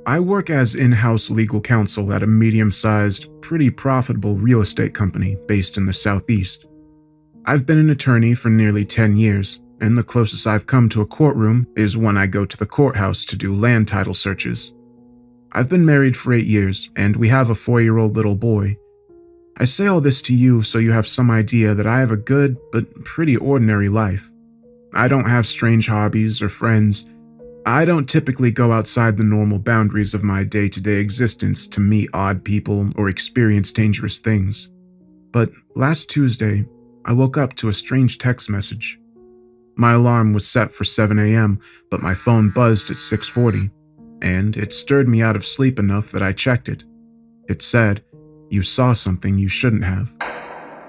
I work as in-house legal counsel at a medium-sized, pretty profitable real estate company based in the Southeast. I've been an attorney for nearly 10 years, and the closest I've come to a courtroom is when I go to the courthouse to do land title searches. I've been married for 8 years, and we have a 4-year-old little boy. I say all this to you so you have some idea that I have a good but pretty ordinary life. I don't have strange hobbies or friends. I don't typically go outside the normal boundaries of my day-to-day existence to meet odd people or experience dangerous things. But last Tuesday, I woke up to a strange text message. My alarm was set for 7 a.m., but my phone buzzed at 6:40, and it stirred me out of sleep enough that I checked it. It said, "You saw something you shouldn't have."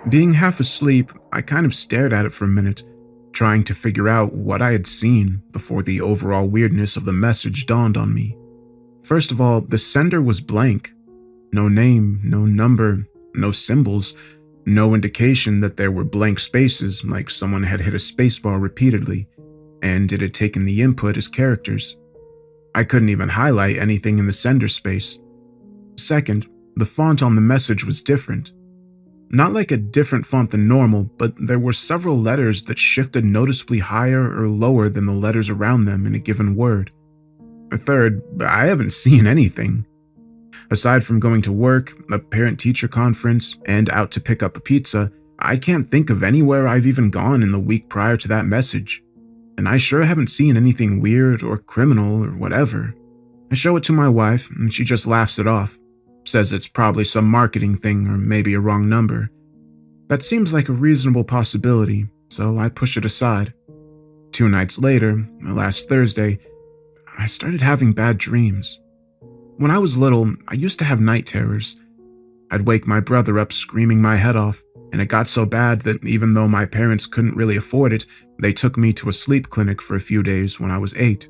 Being half asleep, I kind of stared at it for a minute, trying to figure out what I had seen before the overall weirdness of the message dawned on me. First of all, the sender was blank. No name, no number, no symbols, no indication that there were blank spaces like someone had hit a spacebar repeatedly, and it had taken the input as characters. I couldn't even highlight anything in the sender space. Second, the font on the message was different. Not like a different font than normal, but there were several letters that shifted noticeably higher or lower than the letters around them in a given word. Third, I haven't seen anything. Aside from going to work, a parent-teacher conference, and out to pick up a pizza, I can't think of anywhere I've even gone in the week prior to that message. And I sure haven't seen anything weird or criminal or whatever. I show it to my wife, and she just laughs it off. Says it's probably some marketing thing or maybe a wrong number. That seems like a reasonable possibility, so I push it aside. 2 nights later, last Thursday, I started having bad dreams. When I was little, I used to have night terrors. I'd wake my brother up screaming my head off, and it got so bad that even though my parents couldn't really afford it, they took me to a sleep clinic for a few days when I was 8.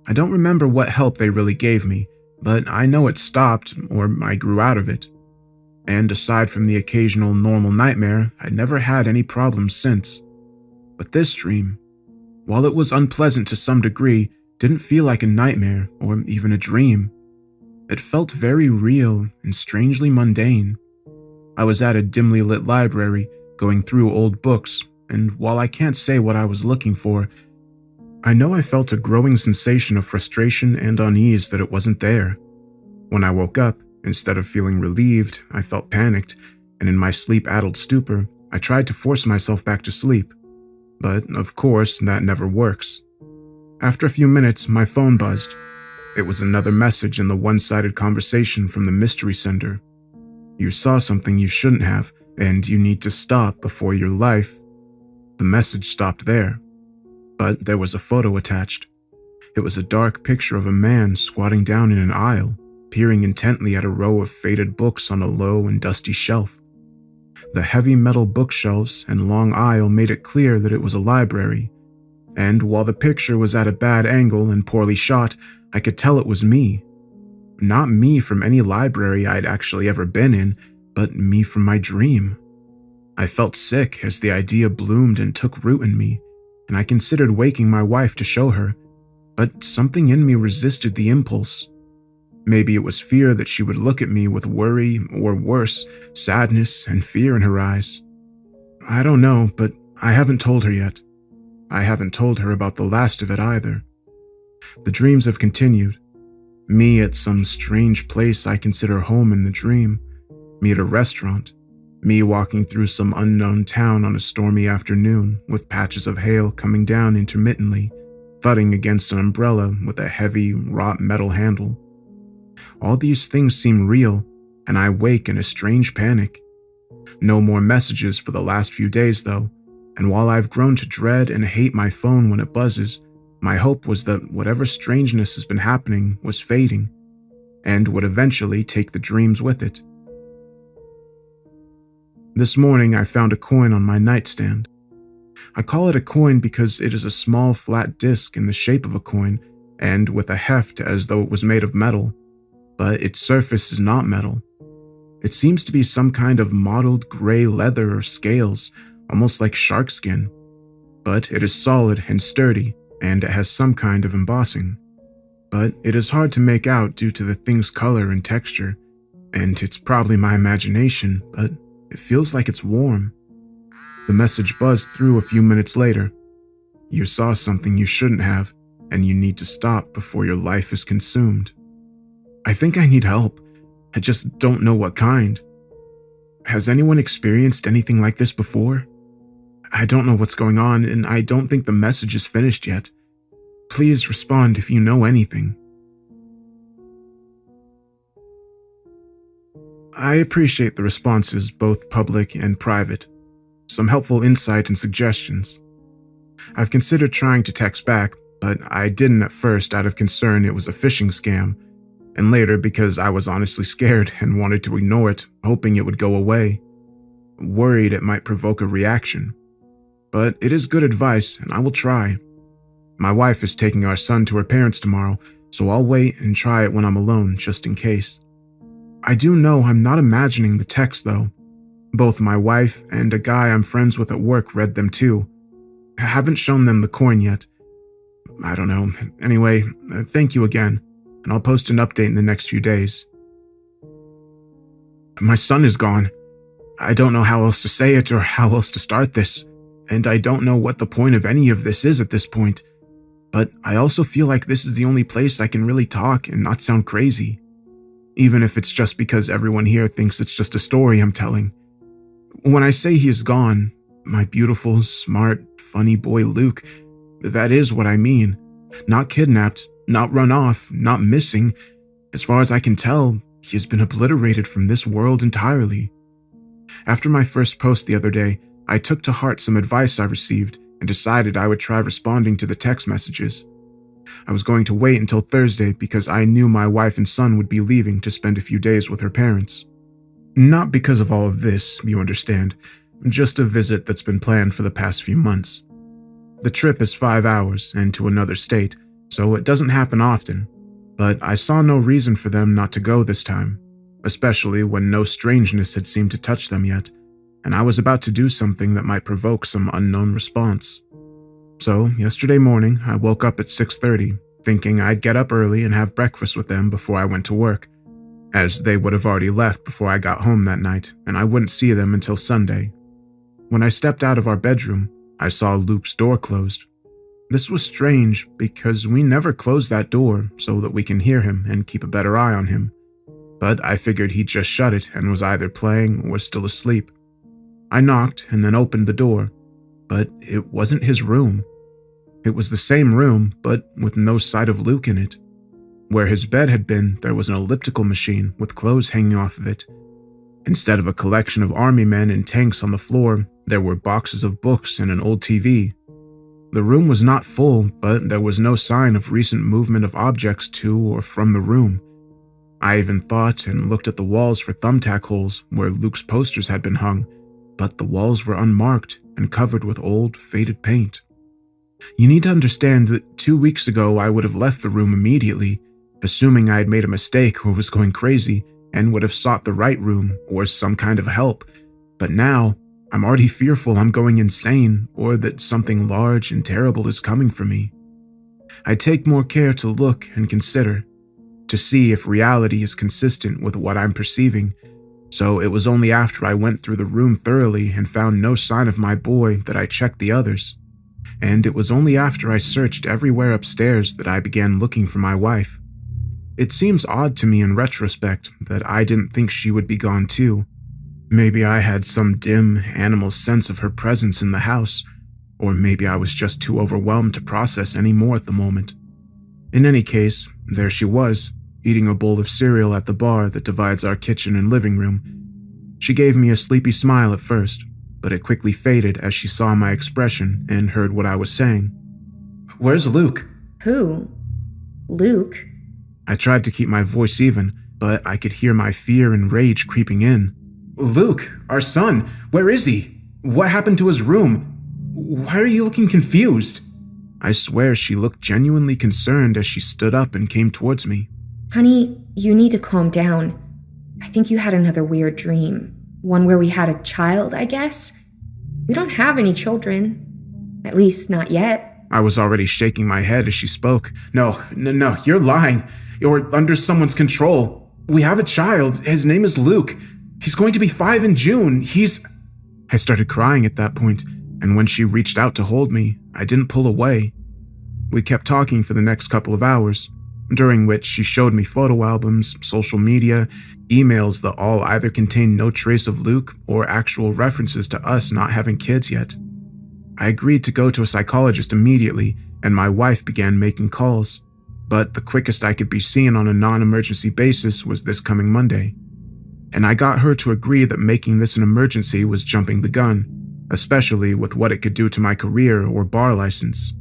I don't remember what help they really gave me, but I know it stopped, or I grew out of it. And aside from the occasional normal nightmare, I'd never had any problems since. But this dream, while it was unpleasant to some degree, didn't feel like a nightmare or even a dream. It felt very real and strangely mundane. I was at a dimly lit library, going through old books, and while I can't say what I was looking for, I know I felt a growing sensation of frustration and unease that it wasn't there. When I woke up, instead of feeling relieved, I felt panicked, and in my sleep-addled stupor, I tried to force myself back to sleep. But, of course, that never works. After a few minutes, my phone buzzed. It was another message in the one-sided conversation from the mystery sender. "You saw something you shouldn't have, and you need to stop before your life." The message stopped there. But there was a photo attached. It was a dark picture of a man squatting down in an aisle, peering intently at a row of faded books on a low and dusty shelf. The heavy metal bookshelves and long aisle made it clear that it was a library, and while the picture was at a bad angle and poorly shot, I could tell it was me. Not me from any library I'd actually ever been in, but me from my dream. I felt sick as the idea bloomed and took root in me, and I considered waking my wife to show her, but something in me resisted the impulse. Maybe it was fear that she would look at me with worry, or worse, sadness and fear in her eyes. I don't know, but I haven't told her yet. I haven't told her about the last of it either. The dreams have continued. Me at some strange place I consider home in the dream, me at a restaurant, me walking through some unknown town on a stormy afternoon with patches of hail coming down intermittently, thudding against an umbrella with a heavy, wrought metal handle. All these things seem real, and I wake in a strange panic. No more messages for the last few days, though, and while I've grown to dread and hate my phone when it buzzes, my hope was that whatever strangeness has been happening was fading, and would eventually take the dreams with it. This morning I found a coin on my nightstand. I call it a coin because it is a small flat disc in the shape of a coin and with a heft as though it was made of metal, but its surface is not metal. It seems to be some kind of mottled gray leather or scales, almost like shark skin, but it is solid and sturdy, and it has some kind of embossing. but it is hard to make out due to the thing's color and texture, and it's probably my imagination, but it feels like it's warm. The message buzzed through a few minutes later. You saw something you shouldn't have, and you need to stop before your life is consumed. I think I need help. I just don't know what kind. Has anyone experienced anything like this before? I don't know what's going on, and I don't think the message is finished yet. Please respond if you know anything. I appreciate the responses, both public and private. Some helpful insight and suggestions. I've considered trying to text back, but I didn't at first out of concern it was a phishing scam, and later because I was honestly scared and wanted to ignore it, hoping it would go away. Worried it might provoke a reaction. But it is good advice, and I will try. My wife is taking our son to her parents tomorrow, so I'll wait and try it when I'm alone, just in case. I do know I'm not imagining the text, though. Both my wife and a guy I'm friends with at work read them too. I haven't shown them the coin yet. I don't know. Anyway, thank you again, and I'll post an update in the next few days. My son is gone. I don't know how else to say it or how else to start this. And I don't know what the point of any of this is at this point, but I also feel like this is the only place I can really talk and not sound crazy, even if it's just because everyone here thinks it's just a story I'm telling. When I say he is gone, my beautiful, smart, funny boy Luke, that is what I mean. Not kidnapped, not run off, not missing. As far as I can tell, he has been obliterated from this world entirely. After my first post the other day, I took to heart some advice I received and decided I would try responding to the text messages. I was going to wait until Thursday because I knew my wife and son would be leaving to spend a few days with her parents. Not because of all of this, you understand, just a visit that's been planned for the past few months. The trip is 5 hours and to another state, so it doesn't happen often, but I saw no reason for them not to go this time, especially when no strangeness had seemed to touch them yet, and I was about to do something that might provoke some unknown response. So, yesterday morning, I woke up at 6:30, thinking I'd get up early and have breakfast with them before I went to work, as they would have already left before I got home that night, and I wouldn't see them until Sunday. When I stepped out of our bedroom, I saw Luke's door closed. This was strange because we never close that door so that we can hear him and keep a better eye on him, but I figured he'd just shut it and was either playing or still asleep. I knocked and then opened the door, but it wasn't his room. It was the same room, but with no sight of Luke in it. Where his bed had been, there was an elliptical machine with clothes hanging off of it. Instead of a collection of army men and tanks on the floor, there were boxes of books and an old TV. The room was not full, but there was no sign of recent movement of objects to or from the room. I even thought and looked at the walls for thumbtack holes where Luke's posters had been hung, but the walls were unmarked and covered with old, faded paint. You need to understand that 2 weeks ago I would have left the room immediately, assuming I had made a mistake or was going crazy, and would have sought the right room or some kind of help. But now, I'm already fearful I'm going insane or that something large and terrible is coming for me. I take more care to look and consider, to see if reality is consistent with what I'm perceiving. So it was only after I went through the room thoroughly and found no sign of my boy that I checked the others. And it was only after I searched everywhere upstairs that I began looking for my wife. It seems odd to me in retrospect that I didn't think she would be gone too. Maybe I had some dim, animal sense of her presence in the house, or maybe I was just too overwhelmed to process any more at the moment. In any case, there she was, eating a bowl of cereal at the bar that divides our kitchen and living room. She gave me a sleepy smile at first, but it quickly faded as she saw my expression and heard what I was saying. "Where's Luke?" Who? Luke? I tried to keep my voice even, but I could hear my fear and rage creeping in. "Luke, our son, where is he? What happened to his room? Why are you looking confused?" I swear she looked genuinely concerned as she stood up and came towards me. Honey, you need to calm down. I think you had another weird dream. One where we had a child, I guess? We don't have any children. At least, not yet. I was already shaking my head as she spoke. No, you're lying. You're under someone's control. We have a child. His name is Luke. He's going to be 5 in June. I started crying at that point, and when she reached out to hold me, I didn't pull away. We kept talking for the next couple of hours, during which she showed me photo albums, social media, emails that all either contained no trace of Luke or actual references to us not having kids yet. I agreed to go to a psychologist immediately, and my wife began making calls. But the quickest I could be seen on a non-emergency basis was this coming Monday. And I got her to agree that making this an emergency was jumping the gun, especially with what it could do to my career or bar license.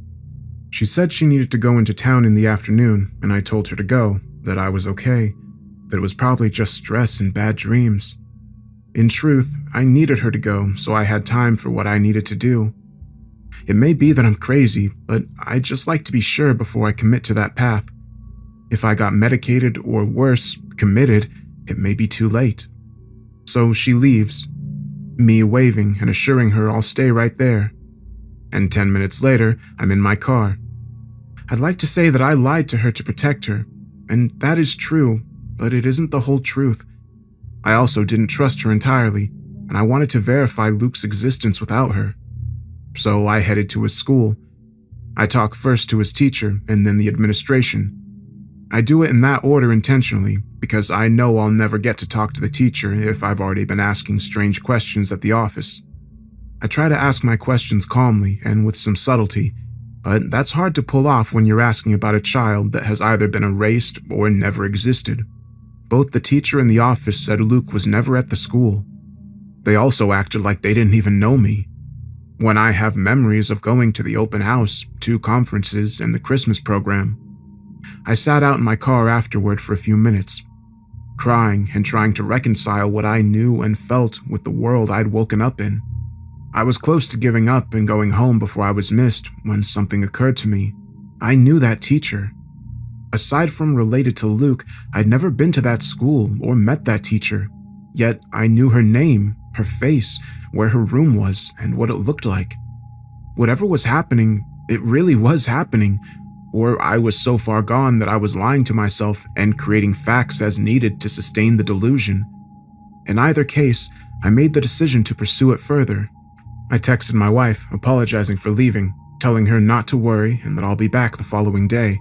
She said she needed to go into town in the afternoon, and I told her to go, that I was okay, that it was probably just stress and bad dreams. In truth, I needed her to go, so I had time for what I needed to do. It may be that I'm crazy, but I just like to be sure before I commit to that path. If I got medicated or worse, committed, it may be too late. So she leaves, me waving and assuring her I'll stay right there. And 10 minutes later, I'm in my car. I'd like to say that I lied to her to protect her, and that is true, but it isn't the whole truth. I also didn't trust her entirely, and I wanted to verify Luke's existence without her. So I headed to his school. I talk first to his teacher and then the administration. I do it in that order intentionally because I know I'll never get to talk to the teacher if I've already been asking strange questions at the office. I try to ask my questions calmly and with some subtlety, but that's hard to pull off when you're asking about a child that has either been erased or never existed. Both the teacher and the office said Luke was never at the school. They also acted like they didn't even know me, when I have memories of going to the open house, 2 conferences, and the Christmas program. I sat out in my car afterward for a few minutes, crying and trying to reconcile what I knew and felt with the world I'd woken up in. I was close to giving up and going home before I was missed when something occurred to me. I knew that teacher. Aside from related to Luke, I'd never been to that school or met that teacher. Yet I knew her name, her face, where her room was, and what it looked like. Whatever was happening, it really was happening, or I was so far gone that I was lying to myself and creating facts as needed to sustain the delusion. In either case, I made the decision to pursue it further. I texted my wife, apologizing for leaving, telling her not to worry and that I'll be back the following day.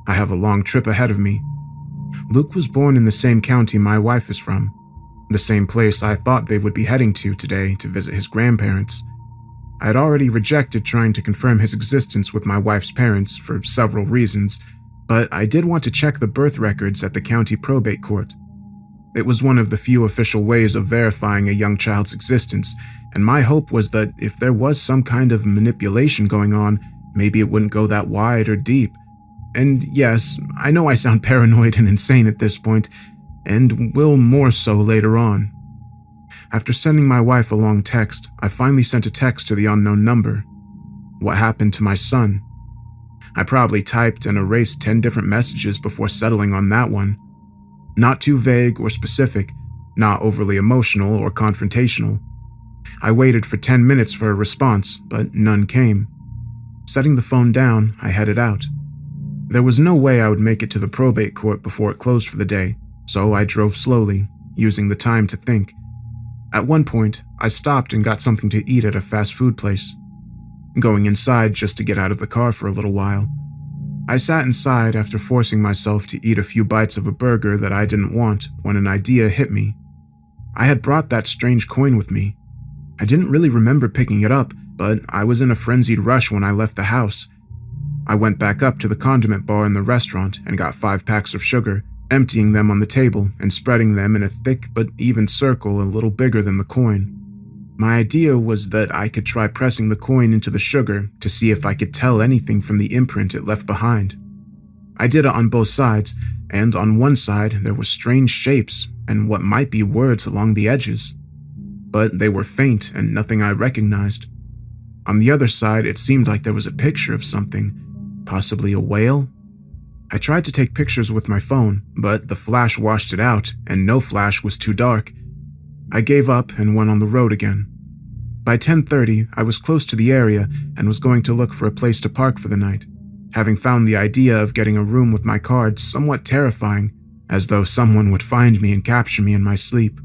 I have a long trip ahead of me. Luke was born in the same county my wife is from, the same place I thought they would be heading to today to visit his grandparents. I had already rejected trying to confirm his existence with my wife's parents for several reasons, but I did want to check the birth records at the county probate court. It was one of the few official ways of verifying a young child's existence, and my hope was that if there was some kind of manipulation going on, maybe it wouldn't go that wide or deep. And yes, I know I sound paranoid and insane at this point, and will more so later on. After sending my wife a long text, I finally sent a text to the unknown number. What happened to my son? I probably typed and erased 10 different messages before settling on that one. Not too vague or specific, not overly emotional or confrontational. I waited for 10 minutes for a response, but none came. Setting the phone down, I headed out. There was no way I would make it to the probate court before it closed for the day, so I drove slowly, using the time to think. At one point, I stopped and got something to eat at a fast food place, going inside just to get out of the car for a little while. I sat inside after forcing myself to eat a few bites of a burger that I didn't want when an idea hit me. I had brought that strange coin with me. I didn't really remember picking it up, but I was in a frenzied rush when I left the house. I went back up to the condiment bar in the restaurant and got 5 packs of sugar, emptying them on the table and spreading them in a thick but even circle a little bigger than the coin. My idea was that I could try pressing the coin into the sugar to see if I could tell anything from the imprint it left behind. I did it on both sides, and on one side there were strange shapes and what might be words along the edges. But they were faint and nothing I recognized. On the other side, it seemed like there was a picture of something, possibly a whale. I tried to take pictures with my phone, but the flash washed it out, and no flash was too dark. I gave up and went on the road again. By 10:30, I was close to the area and was going to look for a place to park for the night, having found the idea of getting a room with my card somewhat terrifying, as though someone would find me and capture me in my sleep.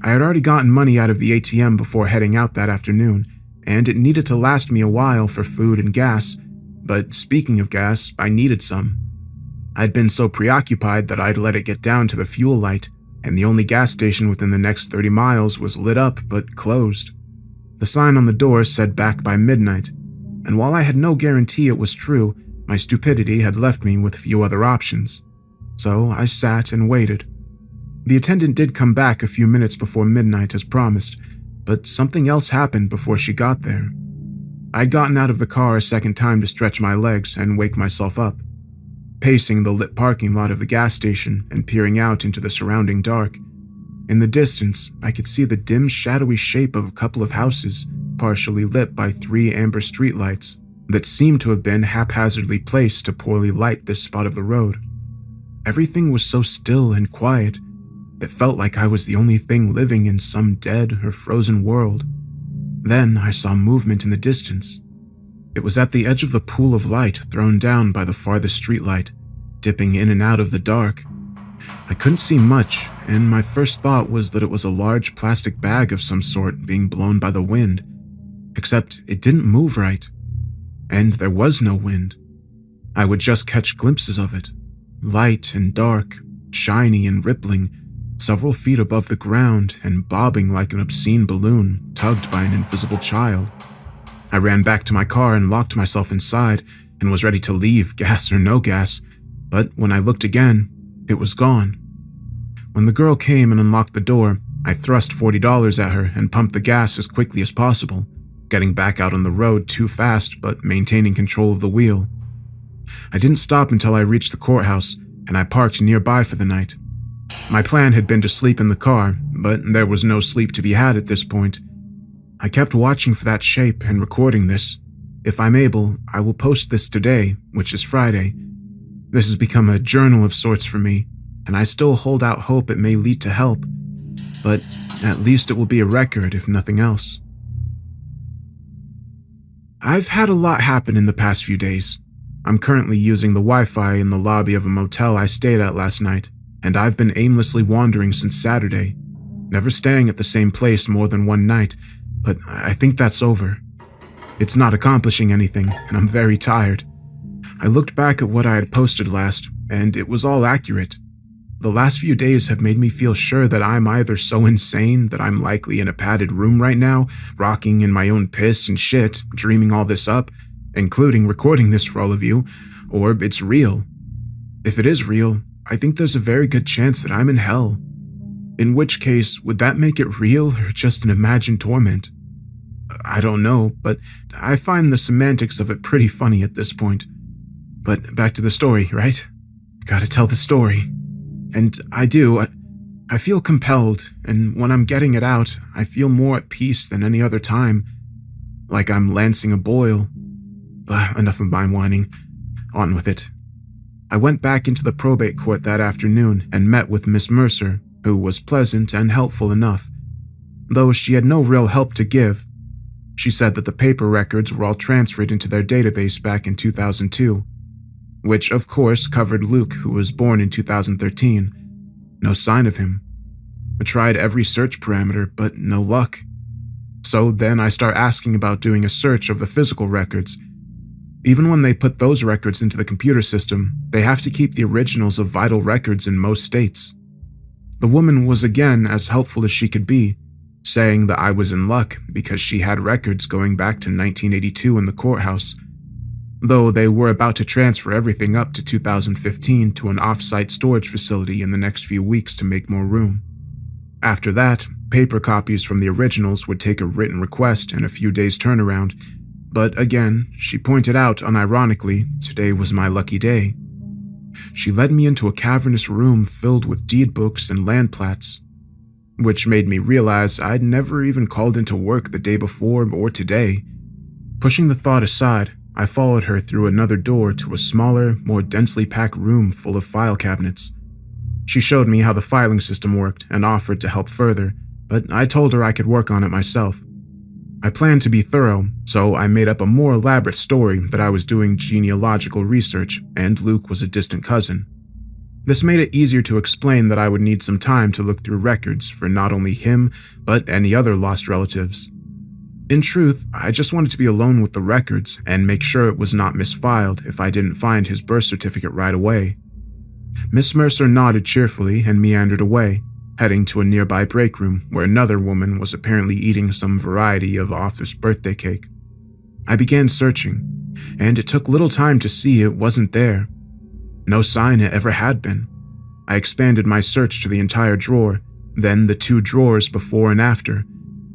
I had already gotten money out of the ATM before heading out that afternoon, and it needed to last me a while for food and gas, but speaking of gas, I needed some. I'd been so preoccupied that I'd let it get down to the fuel light, and the only gas station within the next 30 miles was lit up but closed. The sign on the door said back by midnight, and while I had no guarantee it was true, my stupidity had left me with few other options. So I sat and waited. The attendant did come back a few minutes before midnight as promised, but something else happened before she got there. I'd gotten out of the car a second time to stretch my legs and wake myself up. Pacing the lit parking lot of the gas station and peering out into the surrounding dark. In the distance, I could see the dim, shadowy shape of a couple of houses, partially lit by 3 amber streetlights that seemed to have been haphazardly placed to poorly light this spot of the road. Everything was so still and quiet, it felt like I was the only thing living in some dead or frozen world. Then I saw movement in the distance. It was at the edge of the pool of light thrown down by the farthest streetlight, dipping in and out of the dark. I couldn't see much, and my first thought was that it was a large plastic bag of some sort being blown by the wind, except it didn't move right. And there was no wind. I would just catch glimpses of it, light and dark, shiny and rippling, several feet above the ground and bobbing like an obscene balloon tugged by an invisible child. I ran back to my car and locked myself inside and was ready to leave, gas or no gas, but when I looked again, it was gone. When the girl came and unlocked the door, I thrust $40 at her and pumped the gas as quickly as possible, getting back out on the road too fast but maintaining control of the wheel. I didn't stop until I reached the courthouse, and I parked nearby for the night. My plan had been to sleep in the car, but there was no sleep to be had at this point. I kept watching for that shape and recording this. If I'm able, I will post this today, which is Friday. This has become a journal of sorts for me, and I still hold out hope it may lead to help, but at least it will be a record if nothing else. I've had a lot happen in the past few days. I'm currently using the Wi-Fi in the lobby of a motel I stayed at last night, and I've been aimlessly wandering since Saturday, never staying at the same place more than one night, but I think that's over. It's not accomplishing anything, and I'm very tired. I looked back at what I had posted last, and it was all accurate. The last few days have made me feel sure that I'm either so insane that I'm likely in a padded room right now, rocking in my own piss and shit, dreaming all this up, including recording this for all of you, or it's real. If it is real, I think there's a very good chance that I'm in hell. In which case, would that make it real or just an imagined torment? I don't know, but I find the semantics of it pretty funny at this point. But back to the story, right? Gotta tell the story. And I do. I feel compelled, and when I'm getting it out, I feel more at peace than any other time. Like I'm lancing a boil. Enough of my whining. On with it. I went back into the probate court that afternoon and met with Miss Mercer, who was pleasant and helpful enough, though she had no real help to give. She said that the paper records were all transferred into their database back in 2002, which of course covered Luke, who was born in 2013. No sign of him. I tried every search parameter, but no luck. So then I start asking about doing a search of the physical records. Even when they put those records into the computer system, they have to keep the originals of vital records in most states. The woman was again as helpful as she could be, saying that I was in luck because she had records going back to 1982 in the courthouse, though they were about to transfer everything up to 2015 to an off-site storage facility in the next few weeks to make more room. After that, paper copies from the originals would take a written request and a few days turnaround, but again, she pointed out unironically, today was my lucky day. She led me into a cavernous room filled with deed books and land plats, which made me realize I'd never even called into work the day before or today. Pushing the thought aside, I followed her through another door to a smaller, more densely packed room full of file cabinets. She showed me how the filing system worked and offered to help further, but I told her I could work on it myself. I planned to be thorough, so I made up a more elaborate story that I was doing genealogical research and Luke was a distant cousin. This made it easier to explain that I would need some time to look through records for not only him, but any other lost relatives. In truth, I just wanted to be alone with the records and make sure it was not misfiled if I didn't find his birth certificate right away. Miss Mercer nodded cheerfully and meandered away, heading to a nearby break room where another woman was apparently eating some variety of Arthur's birthday cake. I began searching, and it took little time to see it wasn't there. No sign it ever had been. I expanded my search to the entire drawer, then the 2 drawers before and after,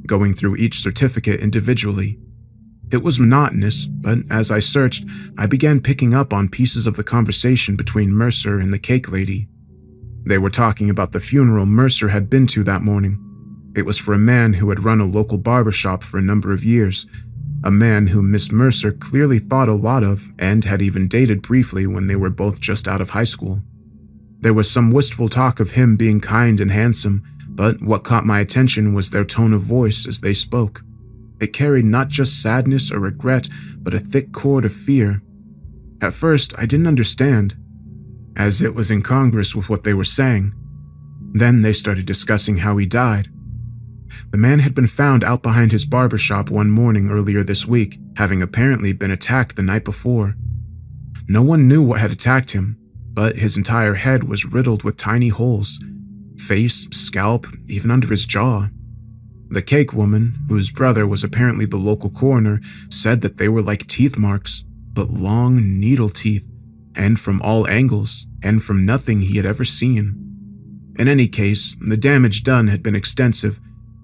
going through each certificate individually. It was monotonous, but as I searched, I began picking up on pieces of the conversation between Mercer and the cake lady. They were talking about the funeral Mercer had been to that morning. It was for a man who had run a local barber shop for a number of years, a man whom Miss Mercer clearly thought a lot of and had even dated briefly when they were both just out of high school. There was some wistful talk of him being kind and handsome, but what caught my attention was their tone of voice as they spoke. It carried not just sadness or regret, but a thick chord of fear. At first, I didn't understand, as it was incongruous with what they were saying. Then they started discussing how he died. The man had been found out behind his barber shop one morning earlier this week, having apparently been attacked the night before. No one knew what had attacked him, but his entire head was riddled with tiny holes. Face, scalp, even under his jaw. The cake woman, whose brother was apparently the local coroner, said that they were like teeth marks, but long needle teeth, and from all angles, and from nothing he had ever seen. In any case, the damage done had been extensive.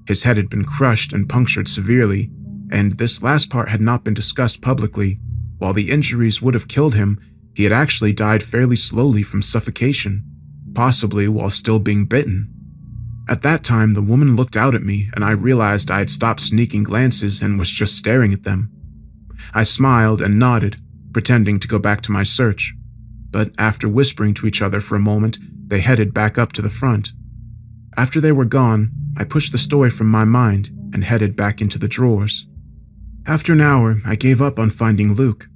His head had been crushed and punctured severely, and this last part had not been discussed publicly. While the injuries would have killed him, he had actually died fairly slowly from suffocation, possibly while still being bitten. At that time, the woman looked out at me, and I realized I had stopped sneaking glances and was just staring at them. I smiled and nodded, pretending to go back to my search, but after whispering to each other for a moment, they headed back up to the front. After they were gone, I pushed the story from my mind and headed back into the drawers. After an hour, I gave up on finding Luke.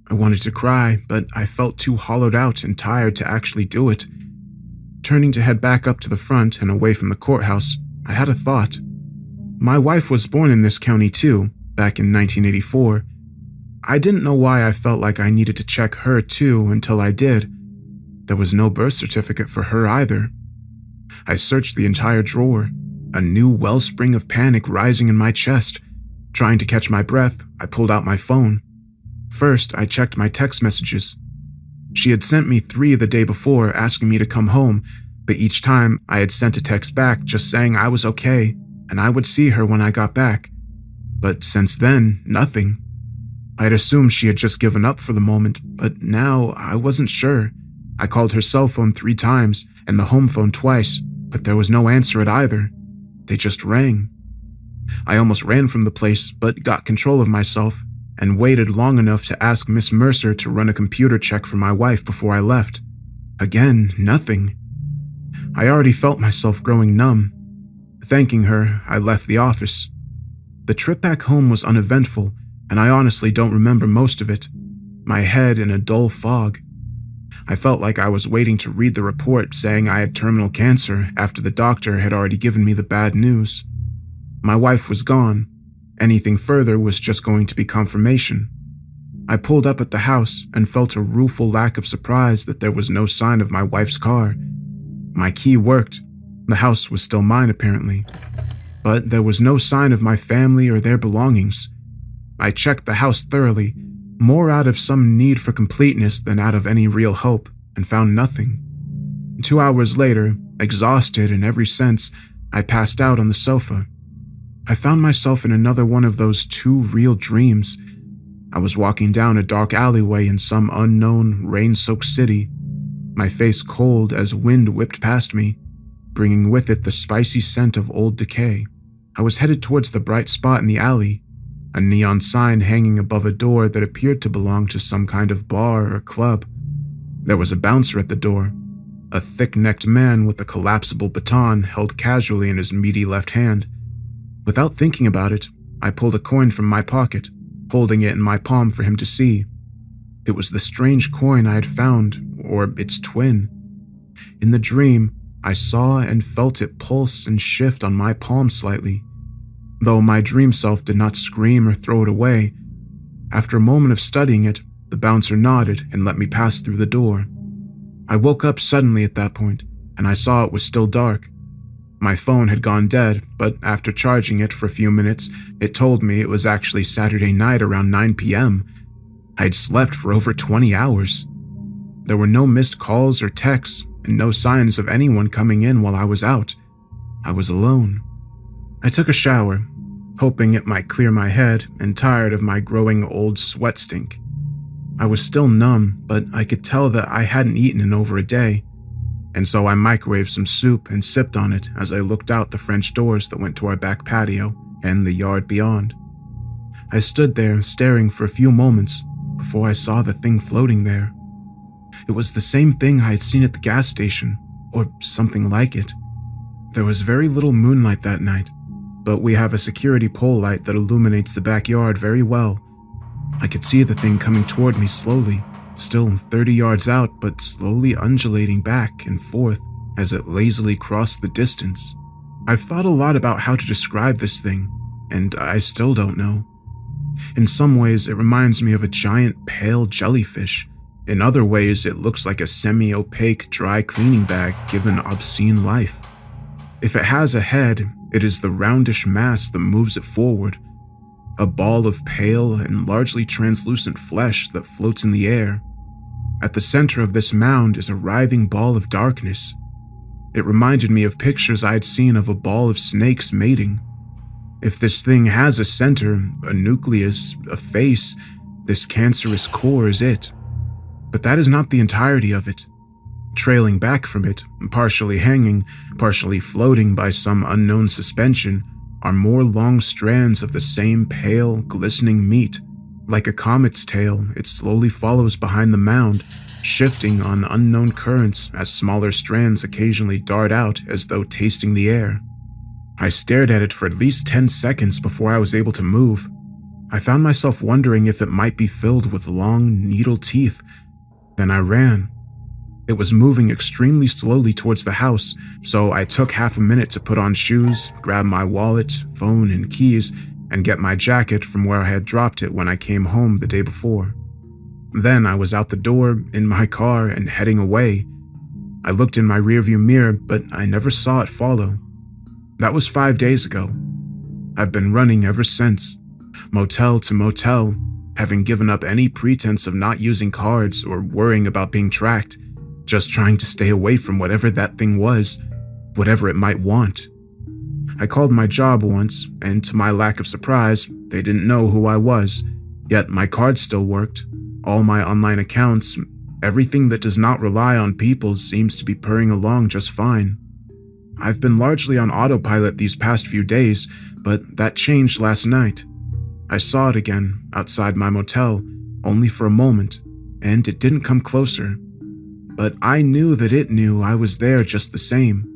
I wanted to cry, but I felt too hollowed out and tired to actually do it. Turning to head back up to the front and away from the courthouse, I had a thought. My wife was born in this county too, back in 1984. I didn't know why I felt like I needed to check her too until I did. There was no birth certificate for her either. I searched the entire drawer, a new wellspring of panic rising in my chest. Trying to catch my breath, I pulled out my phone. First, I checked my text messages. She had sent me 3 the day before asking me to come home, but each time I had sent a text back just saying I was okay and I would see her when I got back. But since then, nothing. I had assumed she had just given up for the moment, but now I wasn't sure. I called her cell phone 3 times and the home phone twice, but there was no answer at either. They just rang. I almost ran from the place, but got control of myself and waited long enough to ask Miss Mercer to run a computer check for my wife before I left. Again, nothing. I already felt myself growing numb. Thanking her, I left the office. The trip back home was uneventful, and I honestly don't remember most of it. My head in a dull fog. I felt like I was waiting to read the report saying I had terminal cancer after the doctor had already given me the bad news. My wife was gone. Anything further was just going to be confirmation. I pulled up at the house and felt a rueful lack of surprise that there was no sign of my wife's car. My key worked. The house was still mine apparently. But there was no sign of my family or their belongings. I checked the house thoroughly, more out of some need for completeness than out of any real hope, and found nothing. 2 hours later, exhausted in every sense, I passed out on the sofa. I found myself in another one of those 2 real dreams. I was walking down a dark alleyway in some unknown, rain-soaked city, my face cold as wind whipped past me, bringing with it the spicy scent of old decay. I was headed towards the bright spot in the alley, a neon sign hanging above a door that appeared to belong to some kind of bar or club. There was a bouncer at the door, a thick-necked man with a collapsible baton held casually in his meaty left hand. Without thinking about it, I pulled a coin from my pocket, holding it in my palm for him to see. It was the strange coin I had found, or its twin. In the dream, I saw and felt it pulse and shift on my palm slightly. Though my dream self did not scream or throw it away, after a moment of studying it, the bouncer nodded and let me pass through the door. I woke up suddenly at that point, and I saw it was still dark. My phone had gone dead, but after charging it for a few minutes, it told me it was actually Saturday night around 9 p.m. I'd slept for over 20 hours. There were no missed calls or texts, and no signs of anyone coming in while I was out. I was alone. I took a shower, hoping it might clear my head and tired of my growing old sweat stink. I was still numb, but I could tell that I hadn't eaten in over a day, and so I microwaved some soup and sipped on it as I looked out the French doors that went to our back patio and the yard beyond. I stood there staring for a few moments before I saw the thing floating there. It was the same thing I had seen at the gas station, or something like it. There was very little moonlight that night, but we have a security pole light that illuminates the backyard very well. I could see the thing coming toward me slowly, still 30 yards out, but slowly undulating back and forth as it lazily crossed the distance. I've thought a lot about how to describe this thing, and I still don't know. In some ways, it reminds me of a giant pale jellyfish. In other ways, it looks like a semi-opaque dry cleaning bag given obscene life. If it has a head, it is the roundish mass that moves it forward, a ball of pale and largely translucent flesh that floats in the air. At the center of this mound is a writhing ball of darkness. It reminded me of pictures I had seen of a ball of snakes mating. If this thing has a center, a nucleus, a face, this cancerous core is it. But that is not the entirety of it. Trailing back from it, partially hanging, partially floating by some unknown suspension, are more long strands of the same pale, glistening meat. Like a comet's tail, it slowly follows behind the mound, shifting on unknown currents as smaller strands occasionally dart out as though tasting the air. I stared at it for at least 10 seconds before I was able to move. I found myself wondering if it might be filled with long, needle teeth. Then I ran. It was moving extremely slowly towards the house, so I took half a minute to put on shoes, grab my wallet, phone, and keys, and get my jacket from where I had dropped it when I came home the day before. Then I was out the door, in my car, and heading away. I looked in my rearview mirror, but I never saw it follow. That was 5 days ago. I've been running ever since, motel to motel, having given up any pretense of not using cards or worrying about being tracked, just trying to stay away from whatever that thing was, whatever it might want. I called my job once, and to my lack of surprise, they didn't know who I was, yet my card still worked. All my online accounts, everything that does not rely on people seems to be purring along just fine. I've been largely on autopilot these past few days, but that changed last night. I saw it again, outside my motel, only for a moment, and it didn't come closer. But I knew that it knew I was there just the same.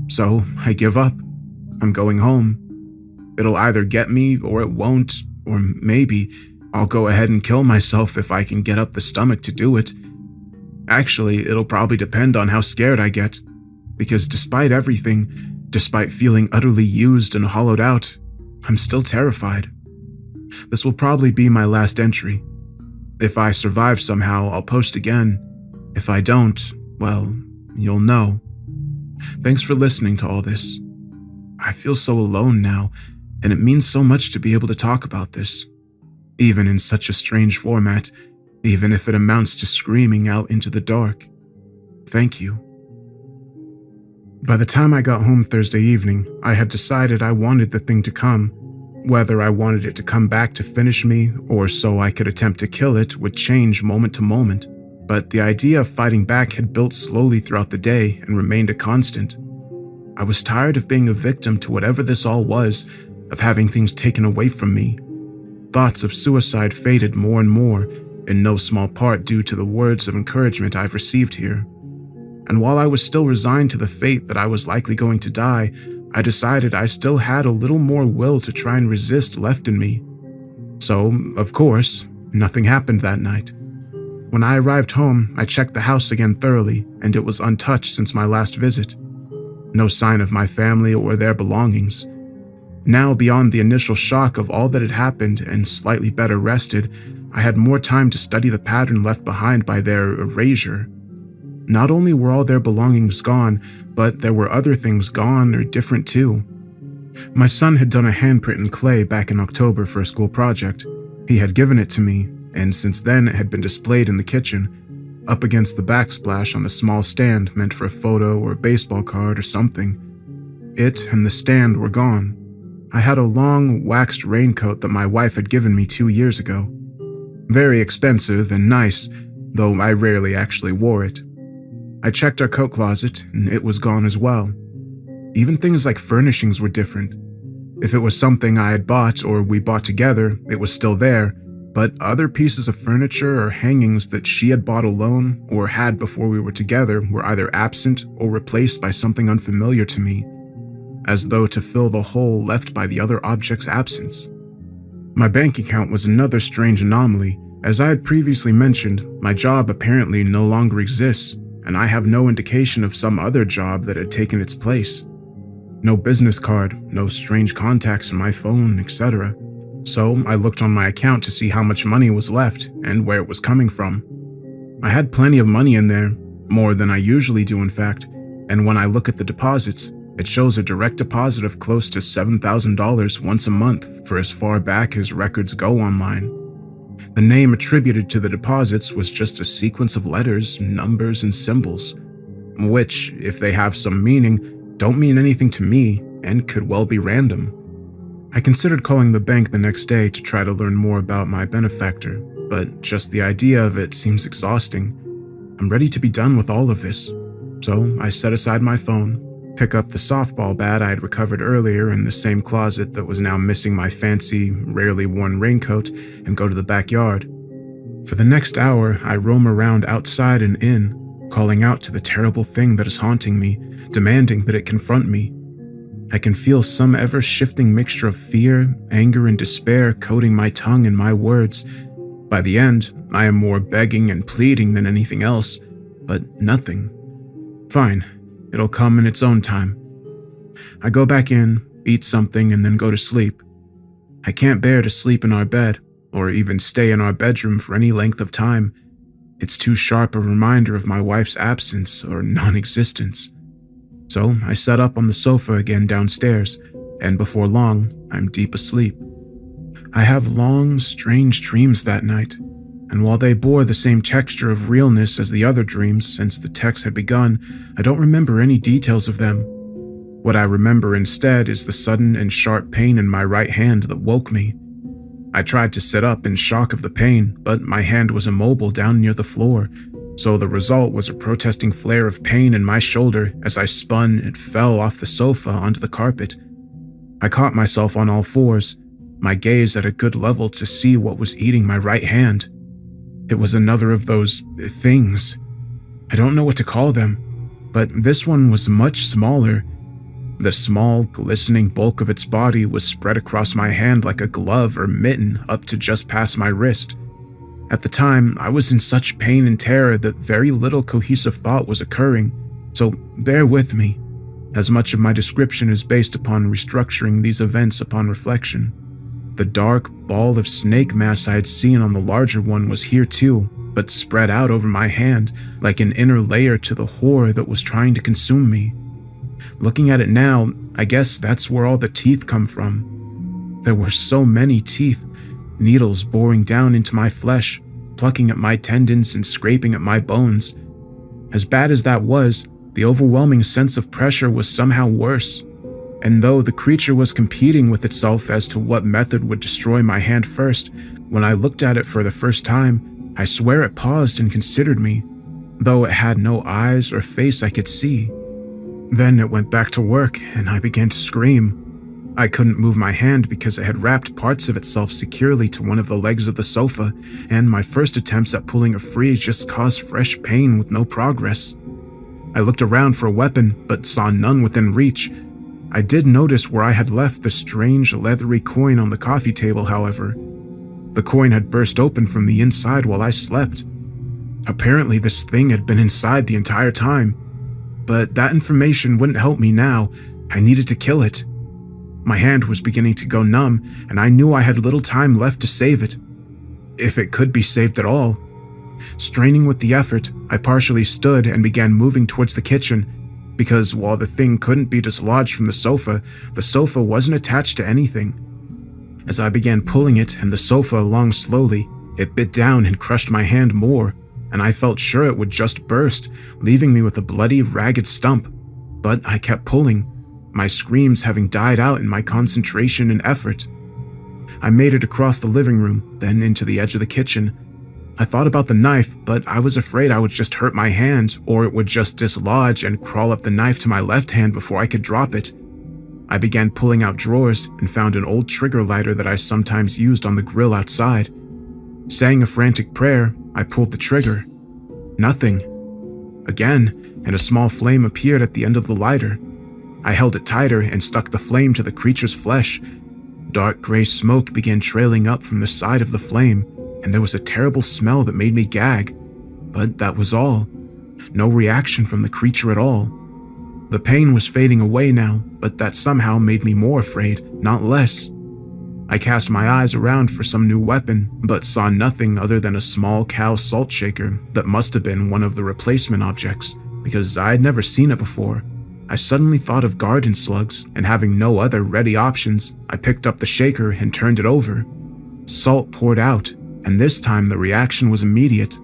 So I give up. I'm going home. It'll either get me or it won't, or maybe I'll go ahead and kill myself if I can get up the stomach to do it. Actually, it'll probably depend on how scared I get, because despite everything, despite feeling utterly used and hollowed out, I'm still terrified. This will probably be my last entry. If I survive somehow, I'll post again. If I don't, well, you'll know. Thanks for listening to all this. I feel so alone now, and it means so much to be able to talk about this, even in such a strange format, even if it amounts to screaming out into the dark. Thank you. By the time I got home Thursday evening, I had decided I wanted the thing to come. Whether I wanted it to come back to finish me, or so I could attempt to kill it, would change moment to moment, but the idea of fighting back had built slowly throughout the day and remained a constant. I was tired of being a victim to whatever this all was, of having things taken away from me. Thoughts of suicide faded more and more, in no small part due to the words of encouragement I've received here. And while I was still resigned to the fate that I was likely going to die, I decided I still had a little more will to try and resist left in me. So, of course, nothing happened that night. When I arrived home, I checked the house again thoroughly, and it was untouched since my last visit. No sign of my family or their belongings. Now, beyond the initial shock of all that had happened and slightly better rested, I had more time to study the pattern left behind by their erasure. Not only were all their belongings gone, but there were other things gone or different too. My son had done a handprint in clay back in October for a school project. He had given it to me, and since then it had been displayed in the kitchen, up against the backsplash on a small stand meant for a photo or a baseball card or something. It and the stand were gone. I had a long, waxed raincoat that my wife had given me 2 years ago. Very expensive and nice, though I rarely actually wore it. I checked our coat closet, and it was gone as well. Even things like furnishings were different. If it was something I had bought or we bought together, it was still there, but other pieces of furniture or hangings that she had bought alone or had before we were together were either absent or replaced by something unfamiliar to me, as though to fill the hole left by the other object's absence. My bank account was another strange anomaly. As I had previously mentioned, my job apparently no longer exists, and I have no indication of some other job that had taken its place. No business card, no strange contacts in my phone, etc. So I looked on my account to see how much money was left and where it was coming from. I had plenty of money in there, more than I usually do in fact, and when I look at the deposits, it shows a direct deposit of close to $7,000 once a month for as far back as records go on mine. The name attributed to the deposits was just a sequence of letters, numbers, and symbols, which, if they have some meaning, don't mean anything to me and could well be random. I considered calling the bank the next day to try to learn more about my benefactor, but just the idea of it seems exhausting. I'm ready to be done with all of this. So I set aside my phone, pick up the softball bat I had recovered earlier in the same closet that was now missing my fancy, rarely worn raincoat, and go to the backyard. For the next hour, I roam around outside and in, calling out to the terrible thing that is haunting me, demanding that it confront me. I can feel some ever-shifting mixture of fear, anger, and despair coating my tongue and my words. By the end, I am more begging and pleading than anything else, but nothing. Fine. It'll come in its own time. I go back in, eat something, and then go to sleep. I can't bear to sleep in our bed, or even stay in our bedroom for any length of time. It's too sharp a reminder of my wife's absence or non-existence. So I set up on the sofa again downstairs, and before long, I'm deep asleep. I have long, strange dreams that night, and while they bore the same texture of realness as the other dreams since the text had begun, I don't remember any details of them. What I remember instead is the sudden and sharp pain in my right hand that woke me. I tried to sit up in shock of the pain, but my hand was immobile down near the floor, so the result was a protesting flare of pain in my shoulder as I spun and fell off the sofa onto the carpet. I caught myself on all fours, my gaze at a good level to see what was eating my right hand. It was another of those things. I don't know what to call them, but this one was much smaller. The small, glistening bulk of its body was spread across my hand like a glove or mitten up to just past my wrist. At the time, I was in such pain and terror that very little cohesive thought was occurring, so bear with me, as much of my description is based upon restructuring these events upon reflection. The dark ball of snake mass I had seen on the larger one was here too, but spread out over my hand like an inner layer to the horror that was trying to consume me. Looking at it now, I guess that's where all the teeth come from. There were so many teeth, needles boring down into my flesh, plucking at my tendons and scraping at my bones. As bad as that was, the overwhelming sense of pressure was somehow worse. And though the creature was competing with itself as to what method would destroy my hand first, when I looked at it for the first time, I swear it paused and considered me, though it had no eyes or face I could see. Then it went back to work, and I began to scream. I couldn't move my hand because it had wrapped parts of itself securely to one of the legs of the sofa, and my first attempts at pulling it free just caused fresh pain with no progress. I looked around for a weapon, but saw none within reach. I did notice where I had left the strange leathery coin on the coffee table, however. The coin had burst open from the inside while I slept. Apparently this thing had been inside the entire time, but that information wouldn't help me now. I needed to kill it. My hand was beginning to go numb, and I knew I had little time left to save it, if it could be saved at all. Straining with the effort, I partially stood and began moving towards the kitchen, because while the thing couldn't be dislodged from the sofa wasn't attached to anything. As I began pulling it and the sofa along slowly, it bit down and crushed my hand more, and I felt sure it would just burst, leaving me with a bloody, ragged stump. But I kept pulling, my screams having died out in my concentration and effort. I made it across the living room, then into the edge of the kitchen. I thought about the knife, but I was afraid I would just hurt my hand, or it would just dislodge and crawl up the knife to my left hand before I could drop it. I began pulling out drawers and found an old trigger lighter that I sometimes used on the grill outside. Saying a frantic prayer, I pulled the trigger. Nothing. Again, and a small flame appeared at the end of the lighter. I held it tighter and stuck the flame to the creature's flesh. Dark gray smoke began trailing up from the side of the flame, and there was a terrible smell that made me gag. But that was all. No reaction from the creature at all. The pain was fading away now, but that somehow made me more afraid, not less. I cast my eyes around for some new weapon, but saw nothing other than a small cow salt shaker that must have been one of the replacement objects, because I had never seen it before. I suddenly thought of garden slugs, and having no other ready options, I picked up the shaker and turned it over. Salt poured out, and this time the reaction was immediate.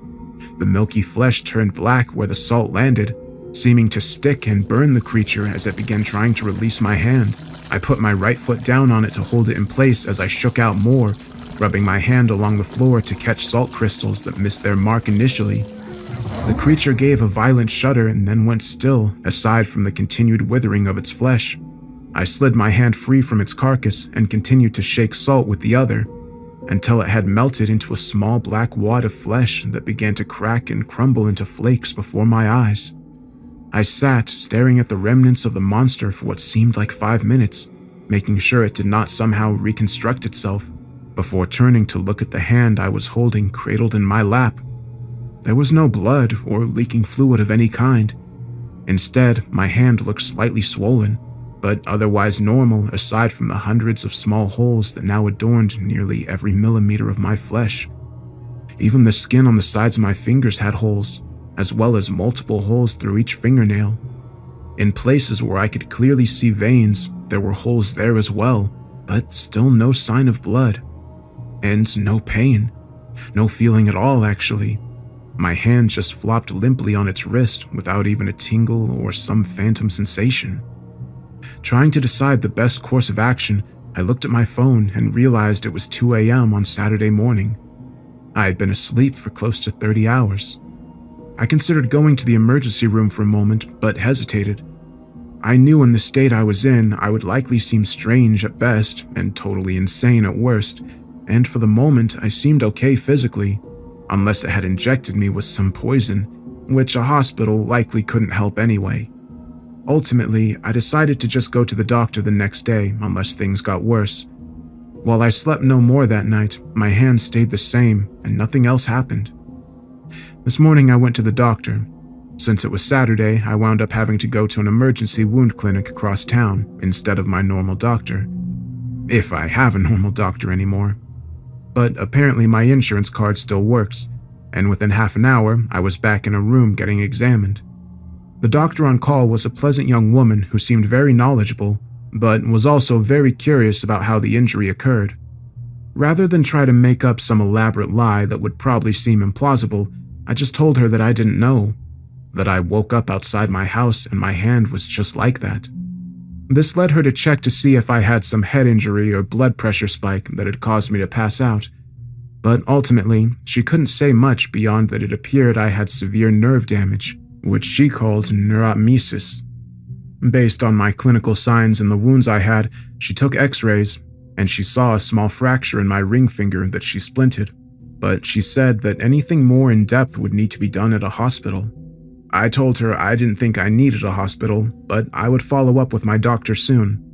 The milky flesh turned black where the salt landed, seeming to stick and burn the creature as it began trying to release my hand. I put my right foot down on it to hold it in place as I shook out more, rubbing my hand along the floor to catch salt crystals that missed their mark initially. The creature gave a violent shudder and then went still, aside from the continued withering of its flesh. I slid my hand free from its carcass and continued to shake salt with the other, until it had melted into a small black wad of flesh that began to crack and crumble into flakes before my eyes. I sat, staring at the remnants of the monster for what seemed like 5 minutes, making sure it did not somehow reconstruct itself, before turning to look at the hand I was holding cradled in my lap. There was no blood or leaking fluid of any kind. Instead, my hand looked slightly swollen, but otherwise normal aside from the hundreds of small holes that now adorned nearly every millimeter of my flesh. Even the skin on the sides of my fingers had holes, as well as multiple holes through each fingernail. In places where I could clearly see veins, there were holes there as well, but still no sign of blood. And no pain. No feeling at all, actually. My hand just flopped limply on its wrist without even a tingle or some phantom sensation. Trying to decide the best course of action, I looked at my phone and realized it was 2 a.m. on Saturday morning. I had been asleep for close to 30 hours. I considered going to the emergency room for a moment, but hesitated. I knew in the state I was in, I would likely seem strange at best and totally insane at worst, and for the moment I seemed okay physically, unless it had injected me with some poison, which a hospital likely couldn't help anyway. Ultimately, I decided to just go to the doctor the next day unless things got worse. While I slept no more that night, my hand stayed the same and nothing else happened. This morning I went to the doctor. Since it was Saturday, I wound up having to go to an emergency wound clinic across town instead of my normal doctor. If I have a normal doctor anymore. But apparently my insurance card still works, and within half an hour I was back in a room getting examined. The doctor on call was a pleasant young woman who seemed very knowledgeable, but was also very curious about how the injury occurred. Rather than try to make up some elaborate lie that would probably seem implausible, I just told her that I didn't know, that I woke up outside my house and my hand was just like that. This led her to check to see if I had some head injury or blood pressure spike that had caused me to pass out. But ultimately, she couldn't say much beyond that it appeared I had severe nerve damage, which she called neurotmesis. Based on my clinical signs and the wounds I had, she took x-rays, and she saw a small fracture in my ring finger that she splinted, but she said that anything more in depth would need to be done at a hospital. I told her I didn't think I needed a hospital, but I would follow up with my doctor soon.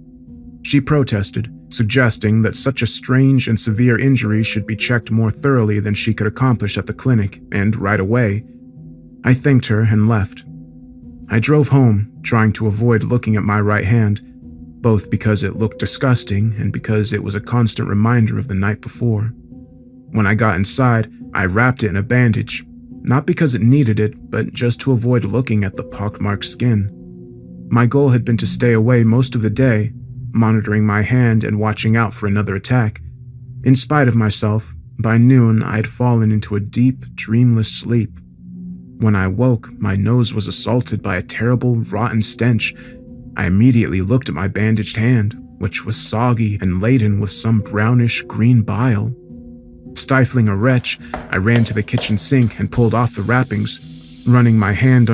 She protested, suggesting that such a strange and severe injury should be checked more thoroughly than she could accomplish at the clinic, and right away. I thanked her and left. I drove home, trying to avoid looking at my right hand, both because it looked disgusting and because it was a constant reminder of the night before. When I got inside, I wrapped it in a bandage, not because it needed it, but just to avoid looking at the pockmarked skin. My goal had been to stay away most of the day, monitoring my hand and watching out for another attack. In spite of myself, by noon I had fallen into a deep, dreamless sleep. When I woke, my nose was assaulted by a terrible, rotten stench. I immediately looked at my bandaged hand, which was soggy and laden with some brownish-green bile. Stifling a retch, I ran to the kitchen sink and pulled off the wrappings, running my hand